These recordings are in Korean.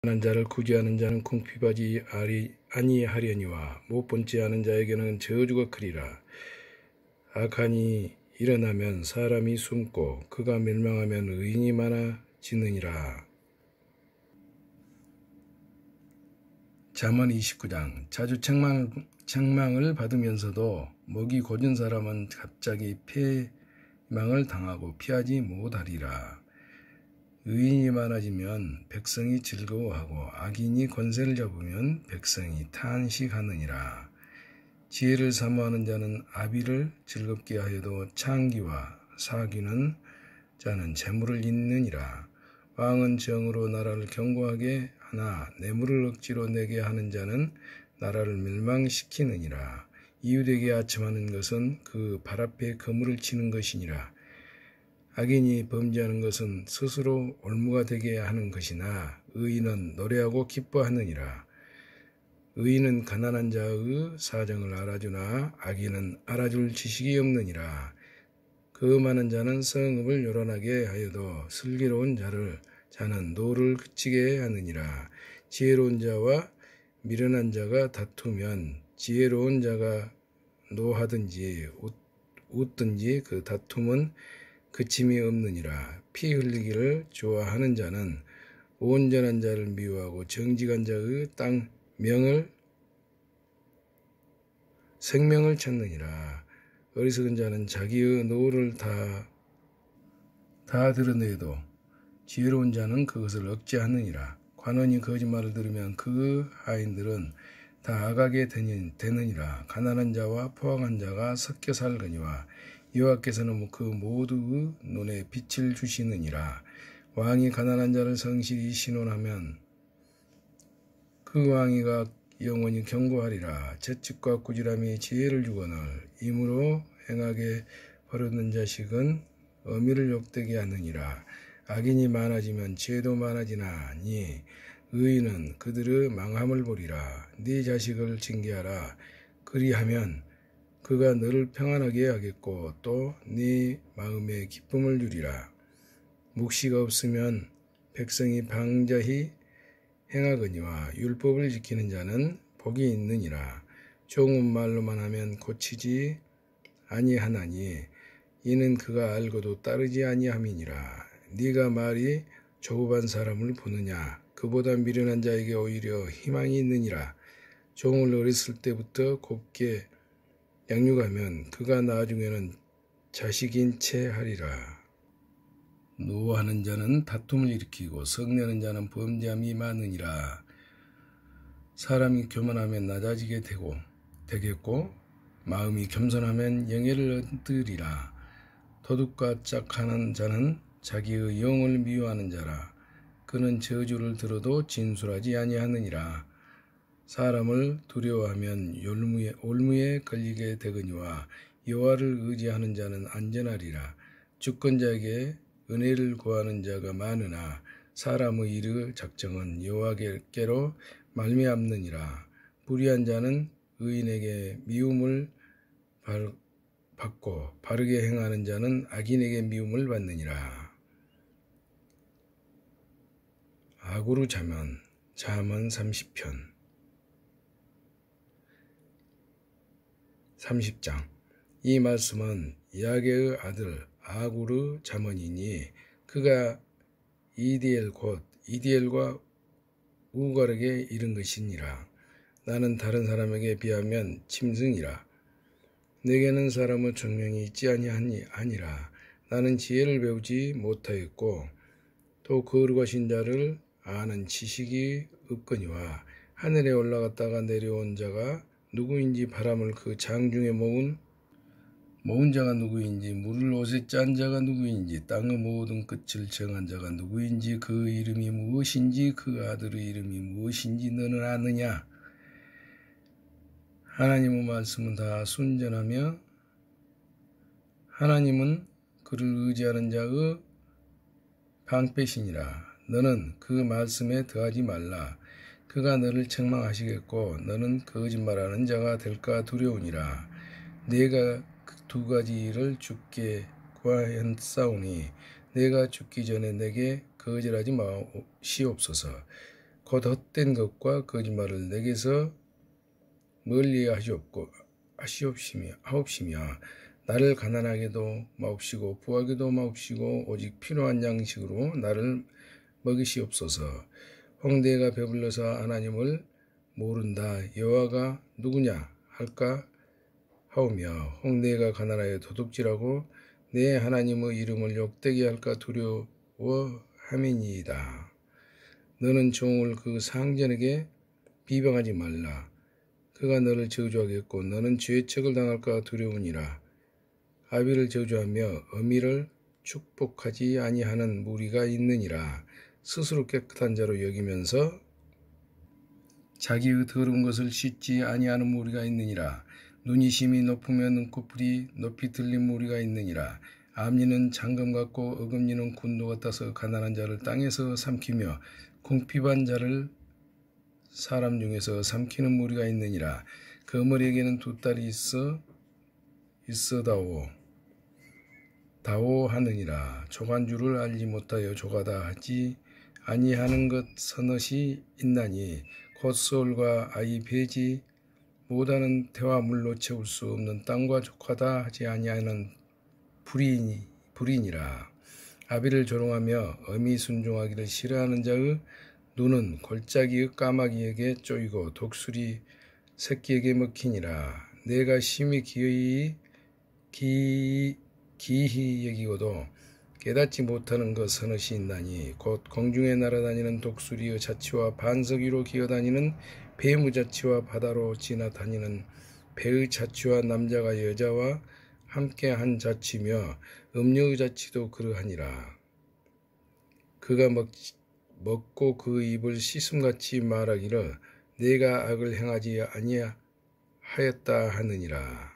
하는 자를 구제하는 자는 궁핍하지 아니하려니와 못 본지 아는 자에게는 저주가 크리라. 악한이 일어나면 사람이 숨고 그가 멸망하면 의인이 많아지느니라. 잠언 29장. 자주 책망을 받으면서도 목이 곧은 사람은 갑자기 패망을 당하고 피하지 못하리라. 의인이 많아지면 백성이 즐거워하고 악인이 권세를 잡으면 백성이 탄식하느니라. 지혜를 사모하는 자는 아비를 즐겁게 하여도 창기와 사귀는 자는 재물을 잇느니라. 왕은 정으로 나라를 견고하게 하나 뇌물을 억지로 내게 하는 자는 나라를 멸망시키느니라. 이웃에게 아첨하는 것은 그 발 앞에 그물을 치는 것이니라. 악인이 범죄하는 것은 스스로 올무가 되게 하는 것이나 의인은 노래하고 기뻐하느니라. 의인은 가난한 자의 사정을 알아주나 악인은 알아줄 지식이 없느니라. 그 많은 자는 성읍을 요란하게 하여도 슬기로운 자는 노를 그치게 하느니라. 지혜로운 자와 미련한 자가 다투면 지혜로운 자가 노하든지 웃든지 그 다툼은 그침이 없느니라. 피 흘리기를 좋아하는 자는 온전한 자를 미워하고 정직한 자의 생명을 찾느니라. 어리석은 자는 자기의 노를 다 드러내도 지혜로운 자는 그것을 억제하느니라. 관원이 거짓말을 들으면 그 하인들은 다 악하게 되느니라. 가난한 자와 포악한 자가 섞여 살거니와 여호와께서는 그 모두의 눈에 빛을 주시느니라. 왕이 가난한 자를 성실히 신원하면 그 왕위가 영원히 견고하리라. 채찍과 꾸지람이 지혜를 주거늘 임으로 행하게 버릇는 자식은 어미를 욕되게 하느니라. 악인이 많아지면 죄도 많아지나니 의인은 그들의 망함을 보리라. 네 자식을 징계하라. 그리하면 그가 너를 평안하게 하겠고 또 네 마음에 기쁨을 주리라. 묵시가 없으면 백성이 방자히 행하거니와 율법을 지키는 자는 복이 있느니라. 좋은 말로만 하면 고치지 아니하나니 이는 그가 알고도 따르지 아니함이니라. 네가 말이 조급한 사람을 보느냐? 그보다 미련한 자에게 오히려 희망이 있느니라. 종을 어렸을 때부터 곱게 양육하면 그가 나중에는 자식인 채 하리라. 노하는 자는 다툼을 일으키고 성내는 자는 범죄함이 많으니라. 사람이 교만하면 낮아지게 되겠고 마음이 겸손하면 영예를 얻으리라. 도둑과 짝하는 자는 자기의 영을 미워하는 자라. 그는 저주를 들어도 진술하지 아니하느니라. 사람을 두려워하면 올무에 걸리게 되거니와 여호와를 의지하는 자는 안전하리라. 주권자에게 은혜를 구하는 자가 많으나 사람의 일의 작정은 여호와께로 말미암느니라. 불의한 자는 의인에게 미움을 받고 바르게 행하는 자는 악인에게 미움을 받느니라. 아구르 잠언 30편 30장. 이 말씀은 야게의 아들 아구르 잠언이니 그가 이디엘과 우갈에게 이른 것이니라. 나는 다른 사람에게 비하면 짐승이라. 내게는 사람의 총명이 있지 아니라. 나는 지혜를 배우지 못하였고 또 거룩하신 자를 아는 지식이 없거니와 하늘에 올라갔다가 내려온 자가 누구인지 바람을 그 장중에 모은 자가 누구인지 물을 옷에 짠 자가 누구인지 땅의 모든 끝을 정한 자가 누구인지 그 이름이 무엇인지 그 아들의 이름이 무엇인지 너는 아느냐? 하나님의 말씀은 다 순전하며 하나님은 그를 의지하는 자의 방패시니라. 너는 그 말씀에 더하지 말라. 그가 너를 책망하시겠고 너는 거짓말하는 자가 될까 두려우니라. 내가 두 가지 일을 주께 구하였사오니 내가 죽기 전에 내게 거절하지 마시옵소서. 곧 헛된 것과 거짓말을 내게서 멀리 하옵시며 나를 가난하게도 마옵시고 부하게도 마옵시고 오직 필요한 양식으로 나를 먹이시옵소서. 홍대가 배불러서 하나님을 모른다 여호와가 누구냐 할까 하오며 홍대가 가난하여 도둑질하고 내 하나님의 이름을 욕되게 할까 두려워함이니이다. 너는 종을 그 상전에게 비방하지 말라. 그가 너를 저주하겠고 너는 죄의 척을 당할까 두려우니라. 아비를 저주하며 어미를 축복하지 아니하는 무리가 있느니라. 스스로 깨끗한 자로 여기면서 자기의 더러운 것을 씻지 아니하는 무리가 있느니라. 눈이 심히 높으면 눈꺼풀이 높이 들린 무리가 있느니라. 암리는 장검 같고 어금니는 군도 같아서 가난한 자를 땅에서 삼키며 궁핍한 자를 사람 중에서 삼키는 무리가 있느니라. 그 머리에게는 두 딸이 다오 하느니라. 조간줄을 알지 못하여 조가다 하지 아니하는 것 서넛이 있나니 곧 소울과 아이 배지 못하는 태와 물로 채울 수 없는 땅과 조카다 하지 아니하는 불이니라. 아비를 조롱하며 어미 순종하기를 싫어하는 자의 눈은 골짜기의 까마귀에게 쪼이고 독수리 새끼에게 먹히니라. 내가 심히 기히 여기고도 깨닫지 못하는 것 서너시 있나니 곧 공중에 날아다니는 독수리의 자치와 반석 위로 기어다니는 뱀의 자치와 바다로 지나다니는 배의 자치와 남자가 여자와 함께한 자치며 음녀의 자치도 그러하니라. 그가 먹고 그 입을 씻음같이 말하기를 내가 악을 행하지 아니하였다 하느니라.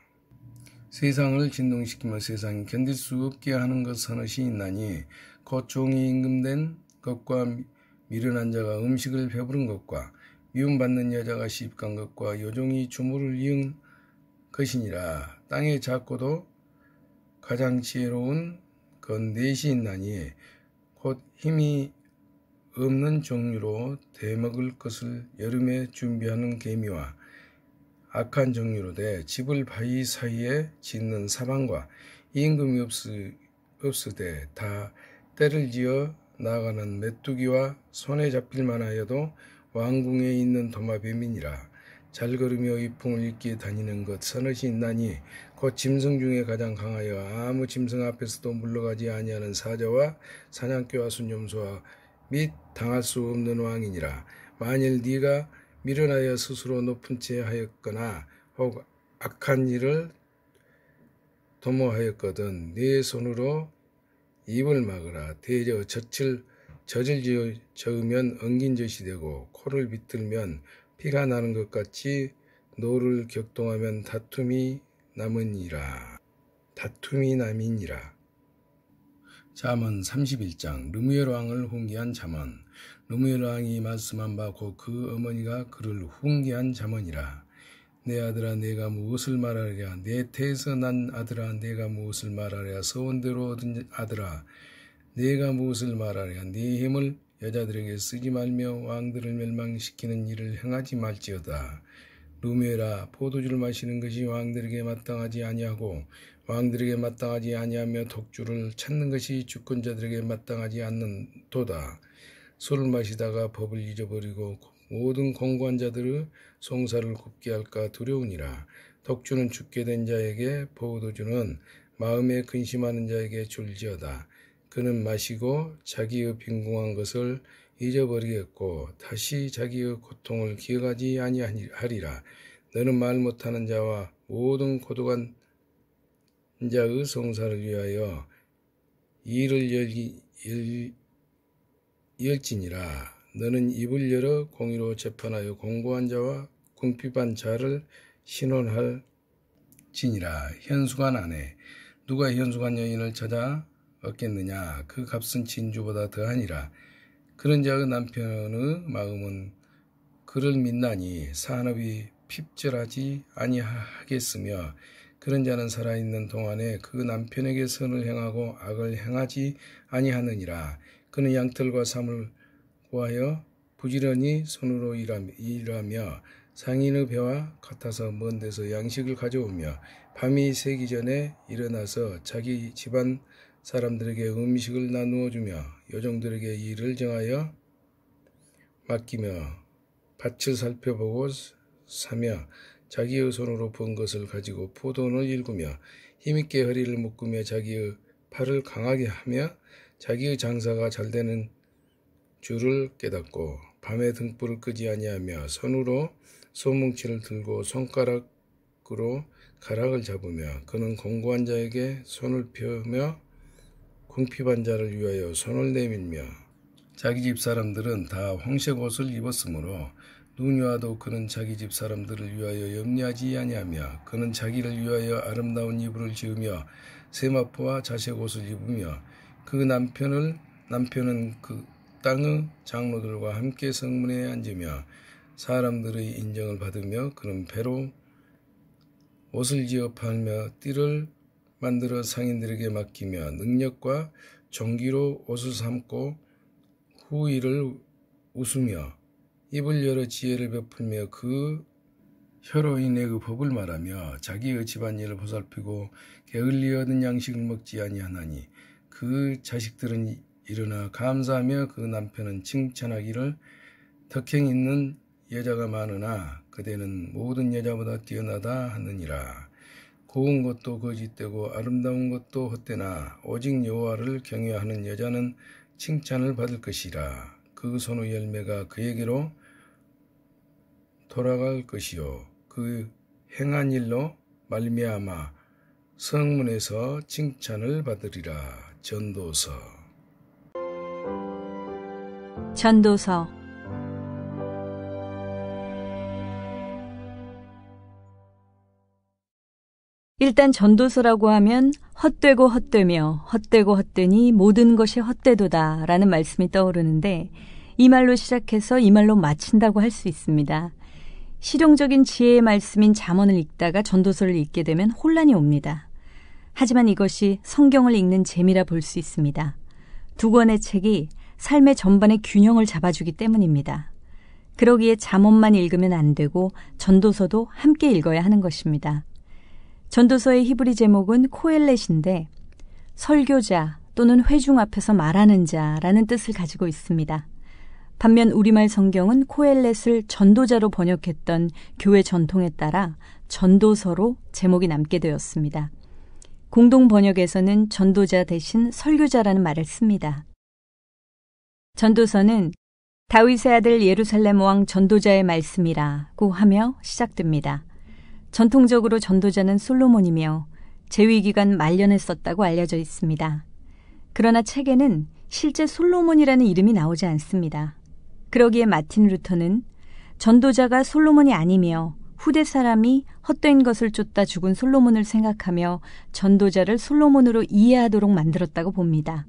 세상을 진동시키며 세상이 견딜 수 없게 하는 것 서너시 있나니 곧 종이 임금된 것과 미련한 자가 음식을 배부른 것과 미움받는 여자가 시집간 것과 요종이 주물을 이은 것이니라. 땅의 작고도 가장 지혜로운 건 넷이 있나니 곧 힘이 없는 종류로 대먹을 것을 여름에 준비하는 개미와 악한 종류로 집을 바위 사이에 짓는 사방과 임금이 없으되 다 때를 지어 나아가는 메뚜기와 손에 잡힐 만하여도 왕궁에 있는 도마뱀이니라. 잘 걸으며 위풍을 입기에 다니는 것 서너시 있나니 곧 짐승 중에 가장 강하여 아무 짐승 앞에서도 물러가지 아니하는 사자와 사냥개와 순념소와 및 당할 수 없는 왕이니라. 만일 네가 미련하여 스스로 높은 채 하였거나 혹 악한 일을 도모하였거든 네 손으로 입을 막으라. 대저 젖을 저으면 엉긴 젖이 되고 코를 비틀면 피가 나는 것 같이 노를 격동하면 다툼이 남이니라. 잠언 31장 르무엘 왕을 훈계한 잠언. 르무엘 왕이 말씀한 바 곧 그 어머니가 그를 훈계한 잠언이라. 내 아들아 내가 무엇을 말하랴. 내 태에서 난 아들아 내가 무엇을 말하랴. 서원대로 얻은 아들아 내가 무엇을 말하랴. 네 힘을 여자들에게 쓰지 말며 왕들을 멸망시키는 일을 행하지 말지어다. 르무엘아 포도주를 마시는 것이 왕들에게 마땅하지 아니하고 왕들에게 마땅하지 아니하며 독주를 찾는 것이 주권자들에게 마땅하지 않는도다. 술을 마시다가 법을 잊어버리고 모든 공고한 자들의 송사를 굽게 할까 두려우니라. 독주는 죽게 된 자에게 포도주는 마음에 근심하는 자에게 줄지어다. 그는 마시고 자기의 빈궁한 것을 잊어버리겠고 다시 자기의 고통을 기억하지 아니하리라. 너는 말 못하는 자와 모든 고독한 자의 송사를 위하여 일을 열지니라. 너는 입을 열어 공의로 재판하여 공고한 자와 궁핍한 자를 신원할지니라. 현숙한 아내 누가 현숙한 여인을 찾아 얻겠느냐. 그 값은 진주보다 더하니라. 그런 자의 남편의 마음은 그를 믿나니 산업이 핍절하지 아니하겠으며 그런 자는 살아있는 동안에 그 남편에게 선을 행하고 악을 행하지 아니하느니라. 그는 양털과 삼을 구하여 부지런히 손으로 일하며 상인의 배와 같아서 먼 데서 양식을 가져오며 밤이 새기 전에 일어나서 자기 집안 사람들에게 음식을 나누어 주며 요정들에게 일을 정하여 맡기며 밭을 살펴보고 사며 자기의 손으로 번 것을 가지고 포도원을 일구며 힘있게 허리를 묶으며 자기의 팔을 강하게 하며 자기의 장사가 잘되는 줄을 깨닫고 밤에 등불을 끄지 아니하며 손으로 소뭉치를 들고 손가락으로 가락을 잡으며 그는 공고한 자에게 손을 펴며 궁핍한 자를 위하여 손을 내밀며 자기 집 사람들은 다 황색 옷을 입었으므로 눈이 와도 그는 자기 집 사람들을 위하여 염려하지 아니하며 그는 자기를 위하여 아름다운 이불을 지으며 세마포와 자색 옷을 입으며 그 남편은 그 땅의 장로들과 함께 성문에 앉으며 사람들의 인정을 받으며 그는 배로 옷을 지어 팔며 띠를 만들어 상인들에게 맡기며 능력과 정기로 옷을 삼고 후일을 웃으며 입을 열어 지혜를 베풀며 그 혀로 인해 그 법을 말하며 자기의 집안일을 보살피고 게을리 얻은 양식을 먹지 아니하나니 그 자식들은 일어나 감사하며 그 남편은 칭찬하기를 덕행 있는 여자가 많으나 그대는 모든 여자보다 뛰어나다 하느니라. 고운 것도 거짓되고 아름다운 것도 헛되나 오직 여호와를 경외하는 여자는 칭찬을 받을 것이라. 그 손의 열매가 그에게로 돌아갈 것이요 그 행한 일로 말미암아 성문에서 칭찬을 받으리라. 전도서. 일단 전도서라고 하면 헛되고 헛되며 헛되고 헛되니 모든 것이 헛되도다 라는 말씀이 떠오르는데 이 말로 시작해서 이 말로 마친다고 할 수 있습니다. 실용적인 지혜의 말씀인 잠언을 읽다가 전도서를 읽게 되면 혼란이 옵니다. 하지만 이것이 성경을 읽는 재미라 볼 수 있습니다. 두 권의 책이 삶의 전반의 균형을 잡아주기 때문입니다. 그러기에 잠언만 읽으면 안 되고 전도서도 함께 읽어야 하는 것입니다. 전도서의 히브리 제목은 코엘렛인데 설교자 또는 회중 앞에서 말하는 자라는 뜻을 가지고 있습니다. 반면 우리말 성경은 코엘렛을 전도자로 번역했던 교회 전통에 따라 전도서로 제목이 남게 되었습니다. 공동 번역에서는 전도자 대신 설교자라는 말을 씁니다. 전도서는 다윗의 아들 예루살렘 왕 전도자의 말씀이라고 하며 시작됩니다. 전통적으로 전도자는 솔로몬이며 재위기간 말년에 썼다고 알려져 있습니다. 그러나 책에는 실제 솔로몬이라는 이름이 나오지 않습니다. 그러기에 마틴 루터는 전도자가 솔로몬이 아니며 후대 사람이 헛된 것을 쫓다 죽은 솔로몬을 생각하며 전도자를 솔로몬으로 이해하도록 만들었다고 봅니다.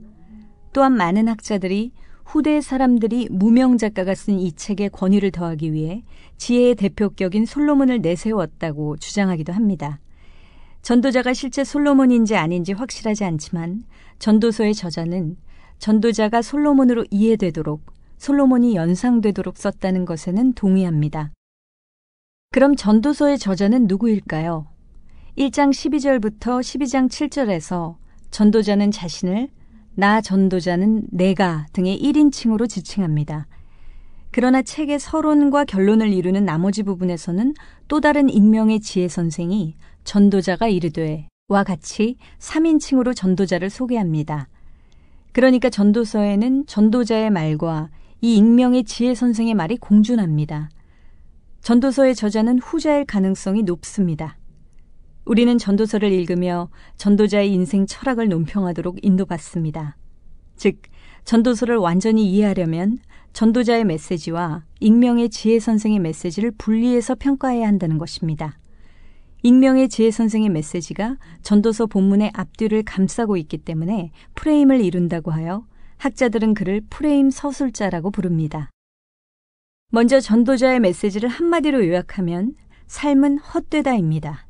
또한 많은 학자들이 후대 사람들이 무명 작가가 쓴 이 책에 권위를 더하기 위해 지혜의 대표격인 솔로몬을 내세웠다고 주장하기도 합니다. 전도자가 실제 솔로몬인지 아닌지 확실하지 않지만 전도서의 저자는 전도자가 솔로몬으로 이해되도록 솔로몬이 연상되도록 썼다는 것에는 동의합니다. 그럼 전도서의 저자는 누구일까요? 1장 12절부터 12장 7절에서 전도자는 자신을 나 전도자는 내가 등의 1인칭으로 지칭합니다. 그러나 책의 서론과 결론을 이루는 나머지 부분에서는 또 다른 익명의 지혜 선생이 전도자가 이르되 와 같이 3인칭으로 전도자를 소개합니다. 그러니까 전도서에는 전도자의 말과 이 익명의 지혜 선생의 말이 공존합니다. 전도서의 저자는 후자일 가능성이 높습니다. 우리는 전도서를 읽으며 전도자의 인생 철학을 논평하도록 인도받습니다. 즉, 전도서를 완전히 이해하려면 전도자의 메시지와 익명의 지혜 선생의 메시지를 분리해서 평가해야 한다는 것입니다. 익명의 지혜 선생의 메시지가 전도서 본문의 앞뒤를 감싸고 있기 때문에 프레임을 이룬다고 하여 학자들은 그를 프레임 서술자라고 부릅니다. 먼저 전도자의 메시지를 한마디로 요약하면 삶은 헛되다입니다.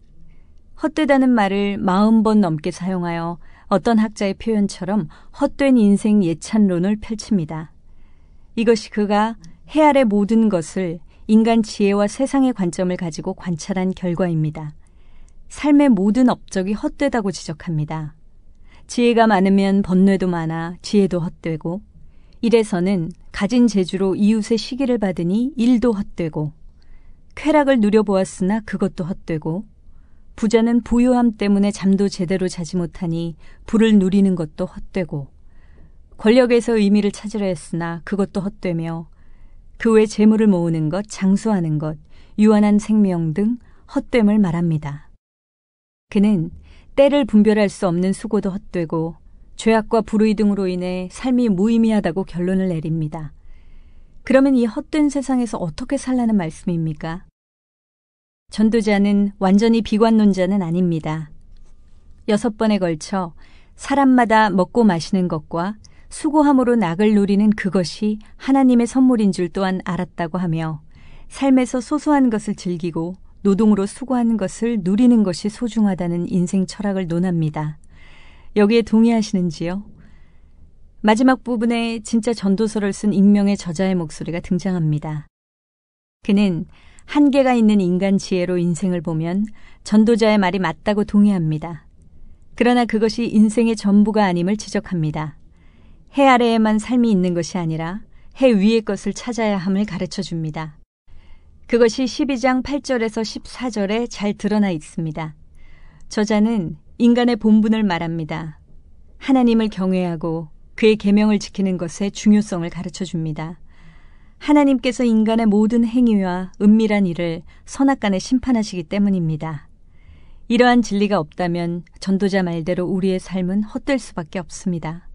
헛되다는 말을 40번 넘게 사용하여 어떤 학자의 표현처럼 헛된 인생 예찬론을 펼칩니다. 이것이 그가 해 아래 모든 것을 인간 지혜와 세상의 관점을 가지고 관찰한 결과입니다. 삶의 모든 업적이 헛되다고 지적합니다. 지혜가 많으면 번뇌도 많아 지혜도 헛되고, 이래서는 가진 재주로 이웃의 시기를 받으니 일도 헛되고, 쾌락을 누려보았으나 그것도 헛되고, 부자는 부유함 때문에 잠도 제대로 자지 못하니 부를 누리는 것도 헛되고, 권력에서 의미를 찾으려 했으나 그것도 헛되며, 그 외 재물을 모으는 것, 장수하는 것, 유한한 생명 등 헛됨을 말합니다. 그는 때를 분별할 수 없는 수고도 헛되고, 죄악과 불의 등으로 인해 삶이 무의미하다고 결론을 내립니다. 그러면 이 헛된 세상에서 어떻게 살라는 말씀입니까? 전도자는 완전히 비관론자는 아닙니다. 6번에 걸쳐 사람마다 먹고 마시는 것과 수고함으로 낙을 누리는 그것이 하나님의 선물인 줄 또한 알았다고 하며, 삶에서 소소한 것을 즐기고 노동으로 수고하는 것을 누리는 것이 소중하다는 인생 철학을 논합니다. 여기에 동의하시는지요? 마지막 부분에 진짜 전도서를 쓴 익명의 저자의 목소리가 등장합니다. 그는 한계가 있는 인간 지혜로 인생을 보면 전도자의 말이 맞다고 동의합니다. 그러나 그것이 인생의 전부가 아님을 지적합니다. 해 아래에만 삶이 있는 것이 아니라 해 위의 것을 찾아야 함을 가르쳐 줍니다. 그것이 12장 8절에서 14절에 잘 드러나 있습니다. 저자는 인간의 본분을 말합니다. 하나님을 경외하고 그의 계명을 지키는 것의 중요성을 가르쳐 줍니다. 하나님께서 인간의 모든 행위와 은밀한 일을 선악간에 심판하시기 때문입니다. 이러한 진리가 없다면 전도자 말대로 우리의 삶은 헛될 수밖에 없습니다.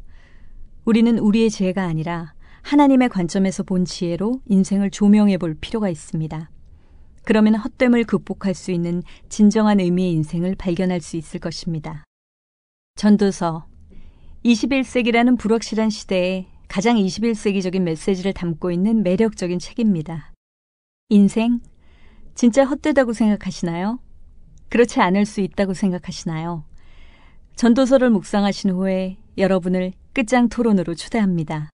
우리는 우리의 지혜가 아니라 하나님의 관점에서 본 지혜로 인생을 조명해 볼 필요가 있습니다. 그러면 헛됨을 극복할 수 있는 진정한 의미의 인생을 발견할 수 있을 것입니다. 전도서, 21세기라는 불확실한 시대에 가장 21세기적인 메시지를 담고 있는 매력적인 책입니다. 인생, 진짜 헛되다고 생각하시나요? 그렇지 않을 수 있다고 생각하시나요? 전도서를 묵상하신 후에 여러분을 끝장 토론으로 초대합니다.